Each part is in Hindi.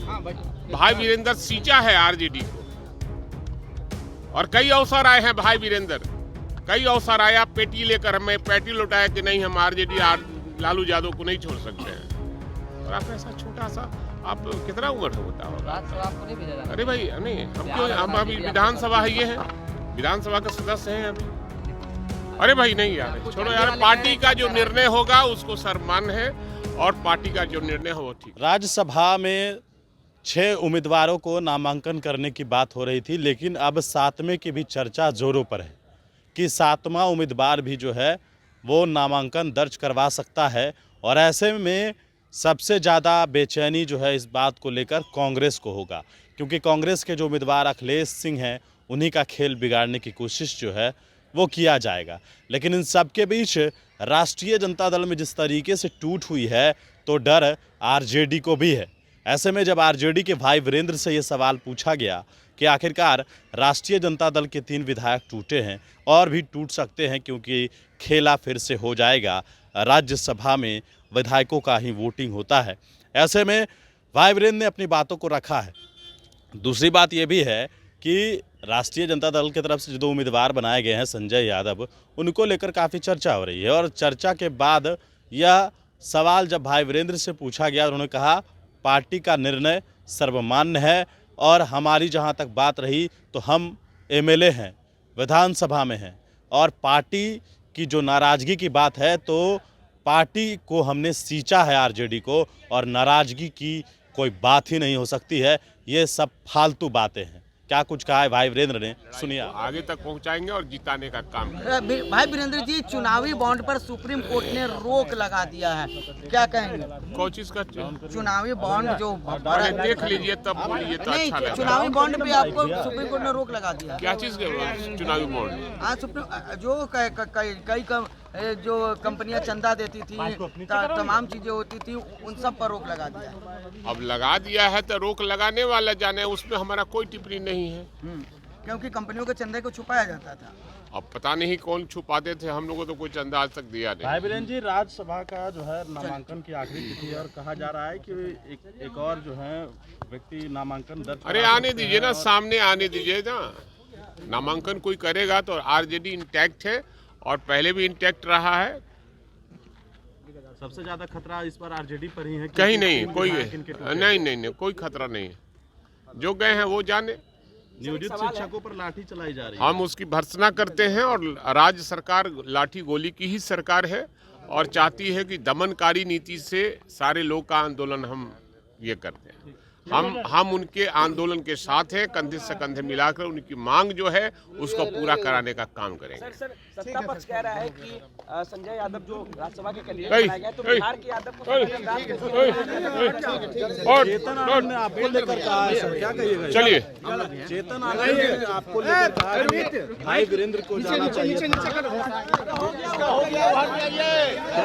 भाई वीरेंद्र सींचा है आरजेडी को, और कई अवसर आए हैं भाई वीरेंद्र, कई अवसर आया पेटी लेकर, हमें पेटी लौटाया कि नहीं हम आरजेडी लालू यादव को नहीं छोड़ सकते हैं। और आप ऐसा छोटा सा, आप कितना उम्र होता होगा? आपको नहीं भेजा जाता? अरे भाई नहीं, हम क्यों, हम अभी विधानसभा है, ये है विधानसभा के सदस्य हैं अभी। अरे भाई नहीं यार, छोड़ो यार, पार्टी का जो निर्णय होगा उसको सम्मान है, और पार्टी का जो निर्णय हो वो ठीक। राज्यसभा में 6 उम्मीदवारों को नामांकन करने की बात हो रही थी, लेकिन अब 7वें की भी चर्चा जोरों पर है कि 7वां उम्मीदवार भी जो है वो नामांकन दर्ज करवा सकता है। और ऐसे में सबसे ज़्यादा बेचैनी जो है इस बात को लेकर कांग्रेस को होगा, क्योंकि कांग्रेस के जो उम्मीदवार अखिलेश सिंह हैं उन्हीं का खेल बिगाड़ने की कोशिश जो है वो किया जाएगा। लेकिन इन सब के बीच राष्ट्रीय जनता दल में जिस तरीके से टूट हुई है, तो डर आरजेडी को भी है। ऐसे में जब आरजेडी के भाई वीरेंद्र से ये सवाल पूछा गया कि आखिरकार राष्ट्रीय जनता दल के 3 विधायक टूटे हैं और भी टूट सकते हैं, क्योंकि खेला फिर से हो जाएगा, राज्यसभा में विधायकों का ही वोटिंग होता है। ऐसे में भाई वीरेंद्र ने अपनी बातों को रखा है। दूसरी बात ये भी है कि राष्ट्रीय जनता दल की तरफ से जो 2 उम्मीदवार बनाए गए हैं संजय यादव, उनको लेकर काफ़ी चर्चा हो रही है। और चर्चा के बाद यह सवाल जब भाई वीरेंद्र से पूछा गया, उन्होंने कहा पार्टी का निर्णय सर्वमान्य है, और हमारी जहां तक बात रही तो हम एमएलए हैं, विधानसभा में हैं, और पार्टी की जो नाराज़गी की बात है तो पार्टी को हमने सींचा है आरजेडी को, और नाराज़गी की कोई बात ही नहीं हो सकती है। ये सब फालतू बातें हैं। क्या कुछ कहा है भाई वीरेंद्र ने, सुनिए। आगे तक पहुंचाएंगे और जिताने का काम करेंगे। भाई वीरेंद्र जी, चुनावी बॉन्ड पर सुप्रीम कोर्ट ने रोक लगा दिया है, क्या कहेंगे? कौन चीज का? चुनावी बॉन्ड जो अरे देख लीजिए तब बोलिए तो नहीं, अच्छा लगेगा। चुनावी बॉन्ड पे आपको सुप्रीम कोर्ट ने रोक लगा दिया। क्या चीज के चुनावी बॉन्ड? हाँ, सुप्रीम जो कई जो कंपनियां चंदा देती थी, तमाम चीजें होती थी, उन सब पर रोक लगा दिया। अब लगा दिया है तो रोक लगाने वाला जाने, उसमें हमारा कोई टिप्पणी नहीं है। क्योंकि कंपनियों के चंदे को छुपाया जाता था। अब पता नहीं कौन छुपाते थे, हम लोगों को तो कोई चंदा आज तक दिया नहीं। भाई वीरेंद्र जी, राज्यसभा का जो है नामांकन की आखिरी तिथि है, और कहा जा रहा है कि एक और जो है व्यक्ति नामांकन दर्ज। अरे आने दीजिए ना, सामने आने दीजिए ना। नामांकन कोई करेगा तो आरजेडी इंटैक्ट है, और पहले भी इंटैक्ट रहा है। सबसे ज्यादा खतरा इस बार आरजेडी पर ही है। कहीं नहीं, कोई नहीं, कोई खतरा नहीं है। जो गए हैं वो जाने। नियोजित शिक्षकों पर लाठी चलाई जा रही है। हम उसकी भर्त्सना करते हैं, और राज्य सरकार लाठी गोली की ही सरकार है, और चाहती है कि दमनकारी नीति से सारे लोग का आंदोलन हम ये करते हैं। हम उनके आंदोलन के साथ हैं, कंधे से कंधे मिलाकर उनकी मांग जो है उसको पूरा कराने का काम करेंगे। सर, सत्ता पक्ष कह रहा है कि संजय यादव जो राज्यसभा के कैंडिडेट बनाए गए, तो बिहार के यादव को चेतन आनंद ने आपको लेकर कहा है, सर क्या कहिएगा? चलिए, चेतन आनंद ने आपको लेकर कहा है कि भाई वीरेंद्र को जाना चाहिए। क्या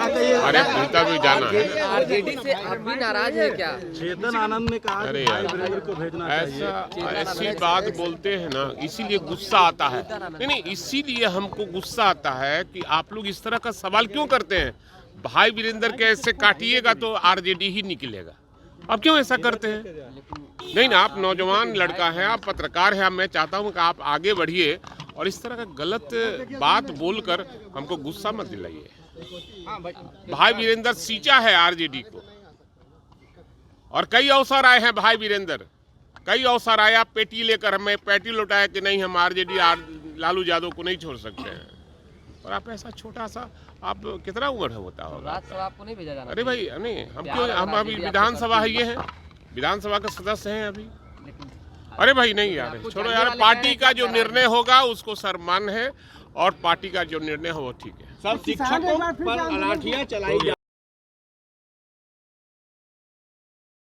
कहिएगा? अरे पिता भी जाना है। आरजेडी से आप भी नाराज है क्या? चेतन आनंद ने कहा अरे कि भाई यार, वीरेंद्र को भेजना चाहिए। ऐसी बात बोलते हैं ना, इसीलिए गुस्सा आता है। नहीं, इसीलिए हमको गुस्सा आता है कि आप लोग इस तरह का सवाल क्यों करते हैं। भाई वीरेंद्र के ऐसे काटिएगा तो आरजेडी ही निकलेगा। अब क्यों ऐसा करते हैं? नहीं ना, आप नौजवान लड़का हैं, आप पत्रकार हैं, मैं चाहता हूं कि आप आगे बढ़िए, और इस तरह का गलत बात बोलकर हमको गुस्सा मत दिलाइए। भाई वीरेंद्र सींचा है आरजेडी को, और कई अवसर आए हैं भाई वीरेंद्र, कई अवसर आया पेटी लेकर, हमें पेटी लौटाया कि नहीं हम आरजेडी लालू यादव को नहीं छोड़ सकते हैं। और आप ऐसा छोटा सा, आप कितना उम्र होता होगा? आपको नहीं भेजा जाता? अरे भाई नहीं, हम क्यों, हम अभी विधानसभा है, ये है विधानसभा के सदस्य हैं अभी। अरे भाई नहीं यार, छोड़ो यार, पार्टी का जो निर्णय होगा उसको सम्मान है, और पार्टी का जो निर्णय हो वो ठीक है। सर, शिक्षकों पर लाठियां चलाई